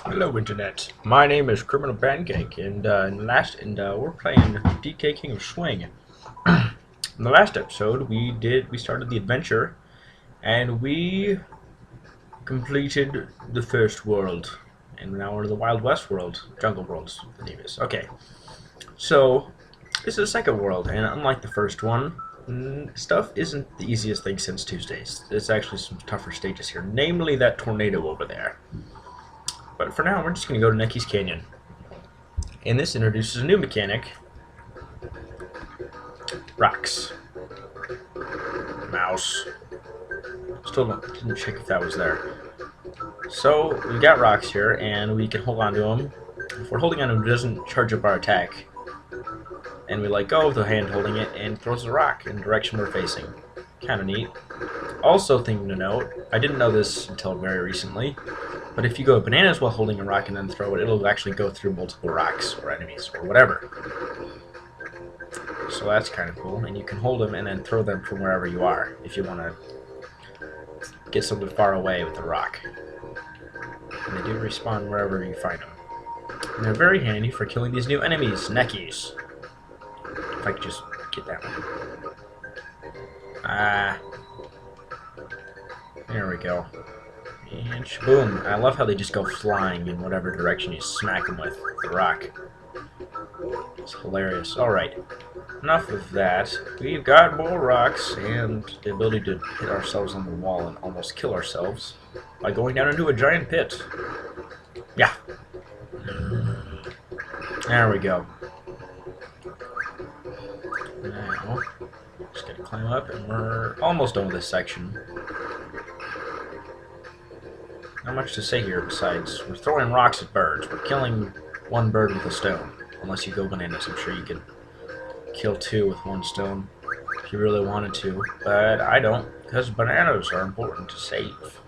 Hello, Internet. My name is Criminal Pancake, and we're playing DK King of Swing. In the last episode, we started the adventure, and we completed the first world, and now we're in the Wild West world, Jungle Worlds, the name is. Okay, so this is the second world, and unlike the first one, stuff isn't the easiest thing since Tuesdays. There's actually some tougher stages here, namely that tornado over there. But for now, we're just going to go to Nikis Canyon. And this introduces a new mechanic. Rocks. Mouse. Still didn't check if that was there. So, we got rocks here, and we can hold on to them. If we're holding on to them, it doesn't charge up our attack. And we let go of the hand holding it, and throws the rock in the direction we're facing. Kind of neat. Also, thing to note, I didn't know this until very recently, but if you go bananas while holding a rock and then throw it, it'll actually go through multiple rocks or enemies or whatever. So that's kind of cool, and you can hold them and then throw them from wherever you are if you want to get something far away with the rock. And they do respawn wherever you find them. And they're very handy for killing these new enemies, Nickys. If I could just get that one. There we go. And shaboom. I love how they just go flying in whatever direction you smack them with the rock. It's hilarious. Alright. Enough of that. We've got more rocks and the ability to hit ourselves on the wall and almost kill ourselves by going down into a giant pit. Yeah. There we go. Now, just gotta climb up and we're almost done with this section. Not much to say here besides we're throwing rocks at birds. We're killing one bird with a stone. Unless you go bananas, I'm sure you could kill two with one stone if you really wanted to. But I don't, because bananas are important to save.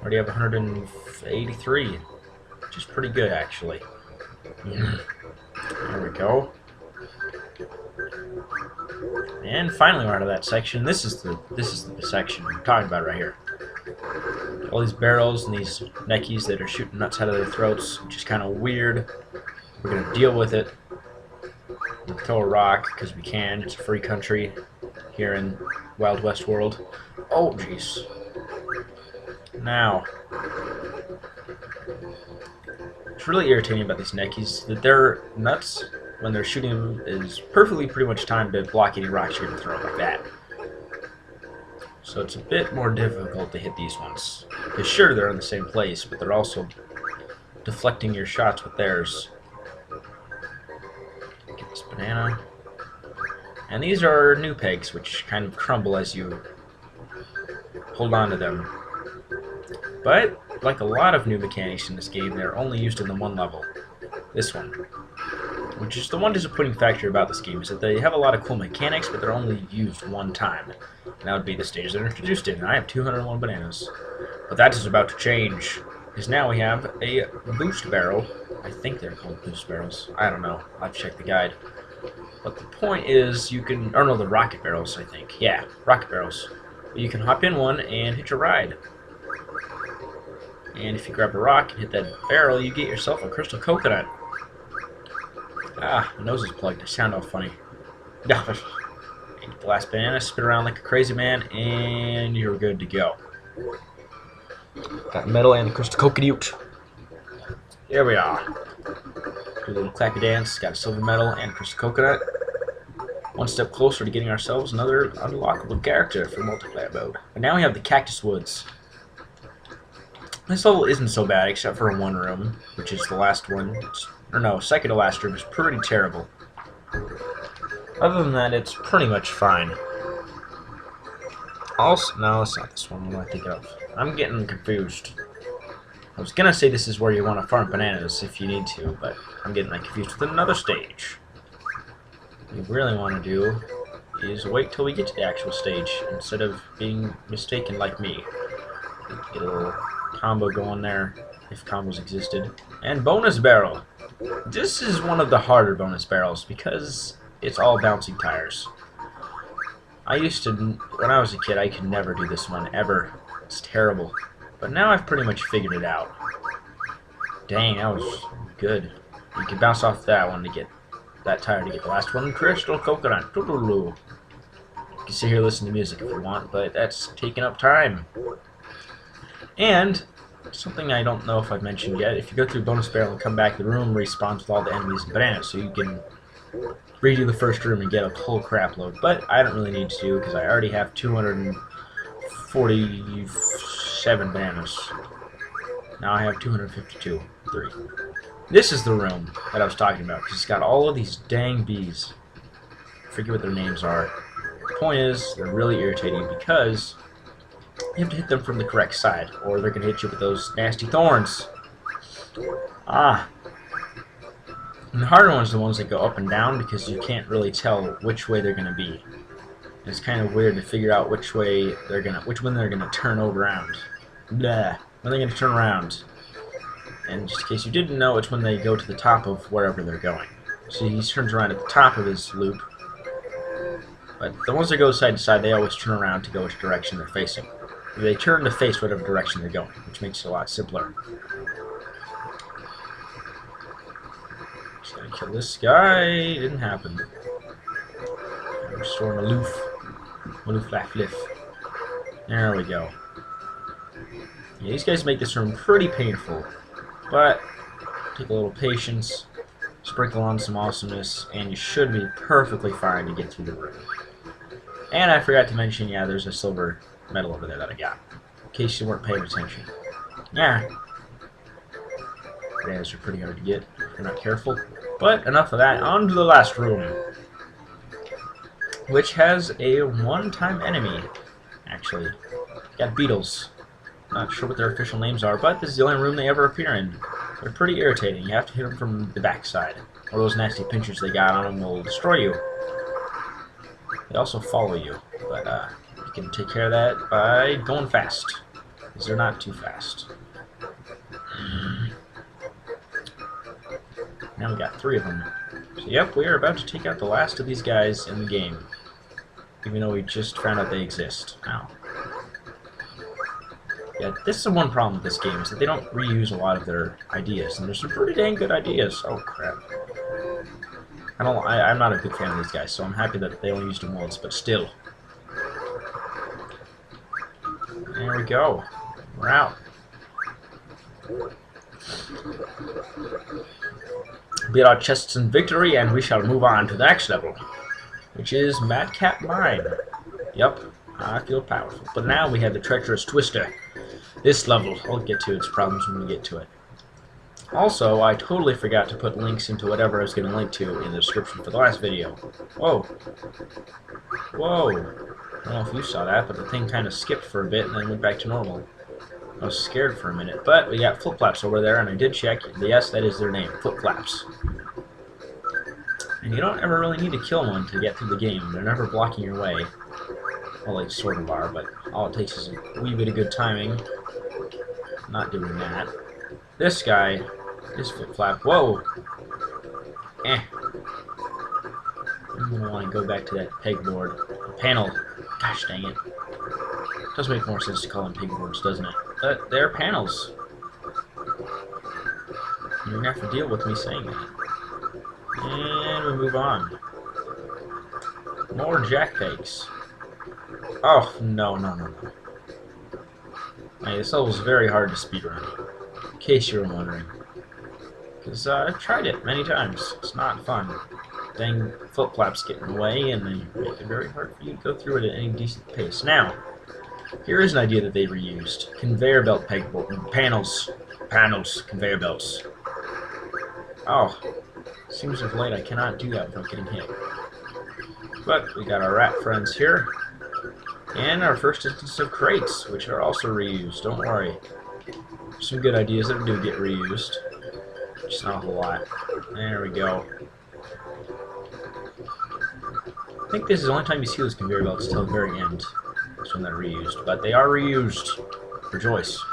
Already have 183, which is pretty good actually. There we go. And finally we're out of that section. This is the section I'm talking about right here. All these barrels and these Nickys that are shooting nuts out of their throats, which is kind of weird. We're going to deal with it. We'll throw a rock, because we can. It's a free country here in Wild West world. Oh, jeez. Now, what's really irritating about these Nickys that their nuts, when they're shooting them, is perfectly pretty much timed to block any rocks you're going to throw like that. So it's a bit more difficult to hit these ones. Because sure, they're in the same place, but they're also deflecting your shots with theirs. Get this banana. And these are new pegs, which kind of crumble as you hold on to them. But, like a lot of new mechanics in this game, they're only used in the one level. This one. Which is the one disappointing factor about this game, is that they have a lot of cool mechanics, but they're only used one time. And that would be the stage they're introduced in. And I have 201 bananas. But that is about to change. Because now we have a boost barrel. I think they're called boost barrels. I don't know. I've checked the guide. But the point is, you can... Or no, the rocket barrels, I think. Yeah, rocket barrels. You can hop in one and hitch a ride. And if you grab a rock and hit that barrel, you get yourself a crystal coconut. Ah, my nose is plugged. I sound all funny. Get the last banana, spin around like a crazy man, and you're good to go. Got metal and the crystal coconut. Here we are. Do a little clappy dance. Got a silver medal and a crystal coconut. One step closer to getting ourselves another unlockable character for multiplayer mode. And now we have the Cactus Woods. This level isn't so bad, except for one room, which is the last one. Or no, second to last room is pretty terrible. Other than that, it's pretty much fine. Also, no, it's not this one. What am I thinking of? I'm getting confused. I was gonna say this is where you want to farm bananas if you need to, but I'm getting confused with another stage. What you really want to do is wait till we get to the actual stage instead of being mistaken like me. Get a little combo going there, if combos existed. And bonus barrel. This is one of the harder bonus barrels because it's all bouncing tires. I used to, when I was a kid, I could never do this one, ever. It's terrible. But now I've pretty much figured it out. Dang, that was good. You can bounce off that one to get that tire to get the last one. Crystal coconut. You can sit here listen to music if you want, but that's taking up time. And something I don't know if I've mentioned yet, if you go through bonus barrel and come back, the room respawns with all the enemies and bananas, so you can redo the first room and get a whole crap load. But I don't really need to because I already have 247 bananas. Now I have 252. 3. This is the room that I was talking about, because it's got all of these dang bees. I forget what their names are. The point is, they're really irritating because you have to hit them from the correct side, or they're going to hit you with those nasty thorns. And the harder ones are the ones that go up and down, because you can't really tell which way they're going to be. And it's kind of weird to figure out which way they're going to, which one they're going to turn around. Blah. When they're going to turn around. And just in case you didn't know, it's when they go to the top of wherever they're going. So he turns around at the top of his loop. But the ones that go side to side, they always turn around to go which direction they're facing. They turn to face whatever direction they're going, which makes it a lot simpler. Just gotta kill this guy. Didn't happen. Restore Maloof. Maloof Laff Liff. There we go. Yeah, these guys make this room pretty painful. But take a little patience, sprinkle on some awesomeness, and you should be perfectly fine to get through the room. And I forgot to mention, yeah, there's a silver medal over there that I got, in case you weren't paying attention. Yeah. Bananas are pretty hard to get if you're not careful. But enough of that, on to the last room, which has a one-time enemy, actually. Got beetles. Not sure what their official names are, but this is the only room they ever appear in. They're pretty irritating. You have to hit them from the backside, or those nasty pinchers they got on them will destroy you. They also follow you, but you can take care of that by going fast, because they're not too fast. Now we got 3 of them. So yep, we are about to take out the last of these guys in the game, even though we just found out they exist now. Yeah, this is the one problem with this game, is that they don't reuse a lot of their ideas, and there's some pretty dang good ideas. Oh crap. I'm not a big fan of these guys, so I'm happy that they only used them once, but still. There we go. We're out. Beat our chests in victory, and we shall move on to the next level, which is Madcap Mine. Yep, I feel powerful. But now we have the treacherous Twister. This level, I'll get to its problems when we get to it. Also, I totally forgot to put links into whatever I was going to link to in the description for the last video. Whoa. Whoa. I don't know if you saw that, but the thing kind of skipped for a bit and then went back to normal. I was scared for a minute, but we got Flip-Flaps over there, and I did check. Yes, that is their name, Flip-Flaps. And you don't ever really need to kill one to get through the game. They're never blocking your way. Well, they sort of are, but all it takes is a wee bit of good timing. Not doing that. This guy is Flip-Flap. Whoa! I'm gonna want to go back to that pegboard. Panel. Gosh dang it. It does make more sense to call them pegboards, doesn't it? But they're panels. You're gonna have to deal with me saying that. And we move on. More jack pegs. Oh, no. Hey, this level is very hard to speedrun, in case you were wondering. Because I've tried it many times. It's not fun. Dang Flip-Flaps get in the way, and they make it very hard for you to go through it at any decent pace. Now, here is an idea that they reused. Conveyor belt pegboard. Panels, conveyor belts. Oh, seems of late I cannot do that without getting hit. But we got our rat friends here. And our first instance of crates, which are also reused. Don't worry. Some good ideas that do get reused. Just not a whole lot. There we go. I think this is the only time you see those conveyor belts till the very end. That's when they're reused. But they are reused. Rejoice.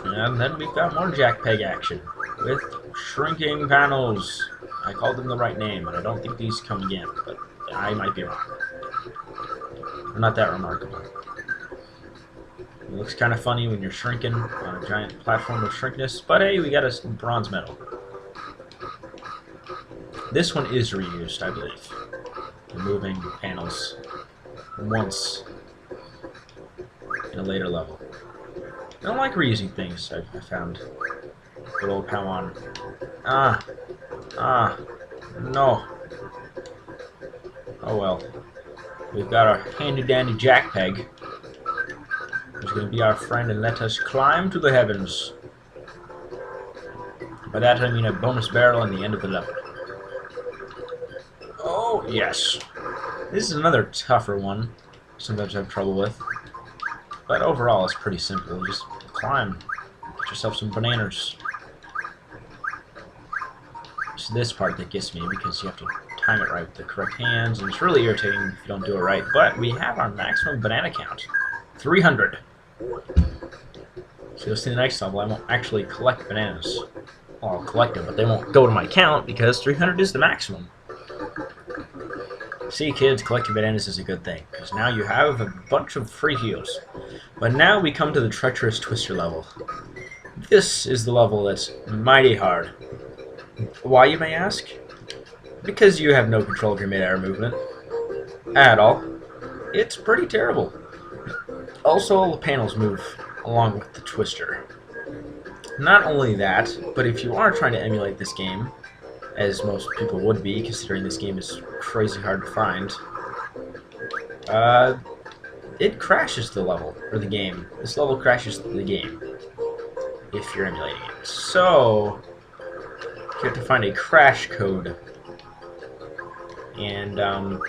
And then we've got more jack peg action. With shrinking panels. I called them the right name, but I don't think these come again. But I might be wrong. They're not that remarkable. It looks kind of funny when you're shrinking on a giant platform of shrinkness, but hey, we got a bronze medal. This one is reused, I believe. Removing panels once in a later level. I don't like reusing things, I found. Good old Pawon. No. Oh well. We've got our handy-dandy jack peg, who's going to be our friend and let us climb to the heavens. By that I mean a bonus barrel on the end of the level. Oh, yes. This is another tougher one. Sometimes I have trouble with. But overall, it's pretty simple. You just climb. Get yourself some bananas. It's this part that gets me, because you have to time it right with the correct hands, and it's really irritating if you don't do it right. But we have our maximum banana count. 300. So you'll see in the next level, I won't actually collect bananas. Well, I'll collect them, but they won't go to my count, because 300 is the maximum. See, kids, collecting bananas is a good thing, because now you have a bunch of free heals. But now we come to the treacherous twister level. This is the level that's mighty hard. Why, you may ask? Because you have no control of your mid-air movement. At all. It's pretty terrible. Also, all the panels move along with the twister. Not only that, but if you are trying to emulate this game, as most people would be, considering this game is crazy hard to find, it crashes the level, or the game. This level crashes the game, if you're emulating it. So, you have to find a crash code, and a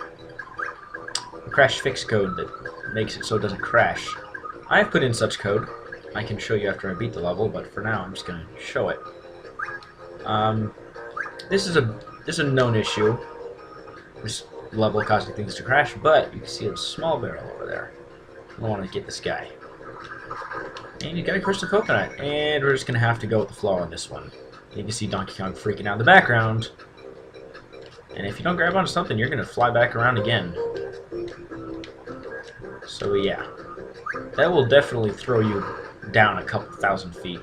crash fix code that makes it so it doesn't crash. I've put in such code. I can show you after I beat the level, but for now I'm just going to show it. This is a known issue, this level causing things to crash, but you can see a small barrel over there. I want to get this guy. And you got a crystal coconut, and we're just going to have to go with the flow on this one. You can see Donkey Kong freaking out in the background, and if you don't grab onto something, you're going to fly back around again. So yeah, that will definitely throw you down a couple thousand feet.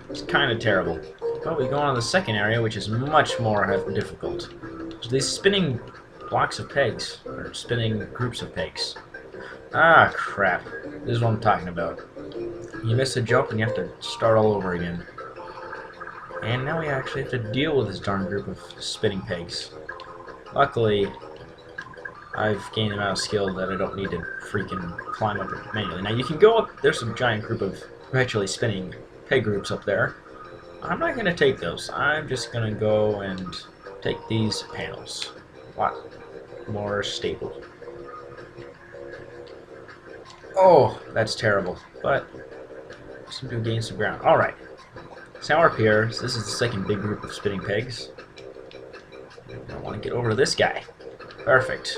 It's kind of terrible. But we go on to the second area, which is much more difficult. So these spinning blocks of pegs, or spinning groups of pegs. Ah, crap. This is what I'm talking about. You miss a jump and you have to start all over again. And now we actually have to deal with this darn group of spinning pegs. Luckily, I've gained amount of skill that I don't need to freaking climb up it manually. Now you can go up, there's some giant group of perpetually spinning peg groups up there. I'm not going to take those. I'm just going to go and take these panels. A lot more stable. Oh, that's terrible. But I seem to have gained some ground. Alright. So now we're up here. So this is the second big group of spinning pegs. I want to get over to this guy. Perfect.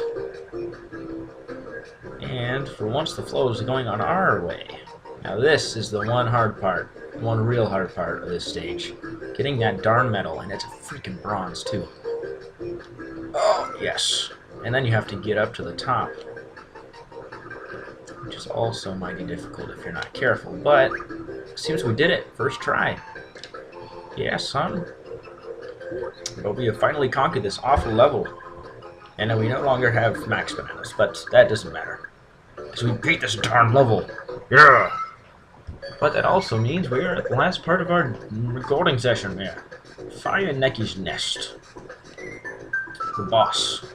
And for once the flow is going on our way. Now this is the one hard part. One real hard part of this stage. Getting that darn medal, and it's a freaking bronze too. Oh, yes. And then you have to get up to the top, which is also mighty difficult if you're not careful, but it seems we did it. First try. Yeah, son. But we have finally conquered this awful level. And we no longer have max bananas, but that doesn't matter. Because we beat this darn level. Yeah! But that also means we are at the last part of our recording session here. Fire Necky's Nest. The boss.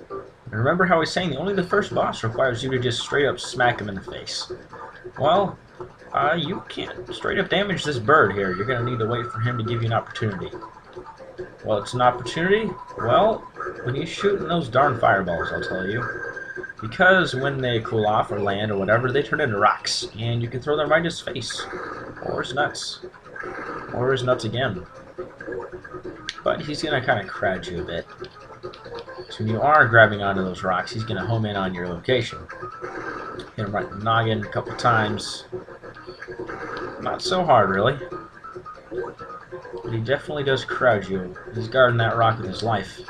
And remember how I was saying only the first boss requires you to just straight up smack him in the face. Well, you can't straight up damage this bird here. You're going to need to wait for him to give you an opportunity. Well, it's an opportunity? Well, when you shoot in those darn fireballs, I'll tell you. Because when they cool off or land or whatever, they turn into rocks, and you can throw them right in his face. Or his nuts. Or his nuts again. But he's going to kind of crowd you a bit. So when you are grabbing onto those rocks, he's going to home in on your location. Hit him right in the noggin a couple times. Not so hard, really. But he definitely does crowd you. He's guarding that rock with his life.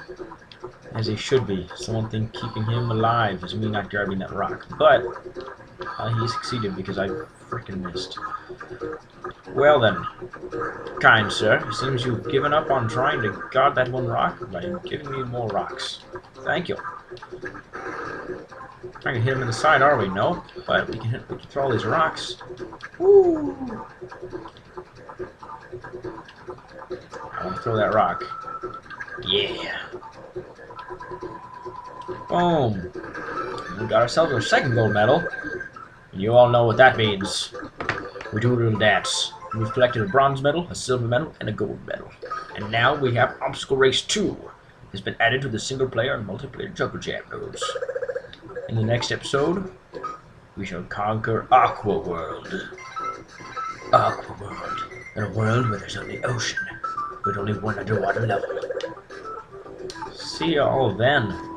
As he should be. So one thing keeping him alive is me not grabbing that rock. But He succeeded because I freaking missed. Well then, kind sir, it seems you've given up on trying to guard that one rock by giving me more rocks. Thank you. Trying to hit him in the side, are we? No, but we can throw all these rocks. Woo! I want to throw that rock. Yeah. Boom. We got ourselves our second gold medal. And you all know what that means. We do a little dance. We've collected a bronze medal, a silver medal, and a gold medal. And now we have Obstacle Race 2. Has been added to the single player and multiplayer Jungle Jam modes. In the next episode, we shall conquer Aqua World. Aqua World. In a world where there's only ocean, with only one underwater level. See y'all then.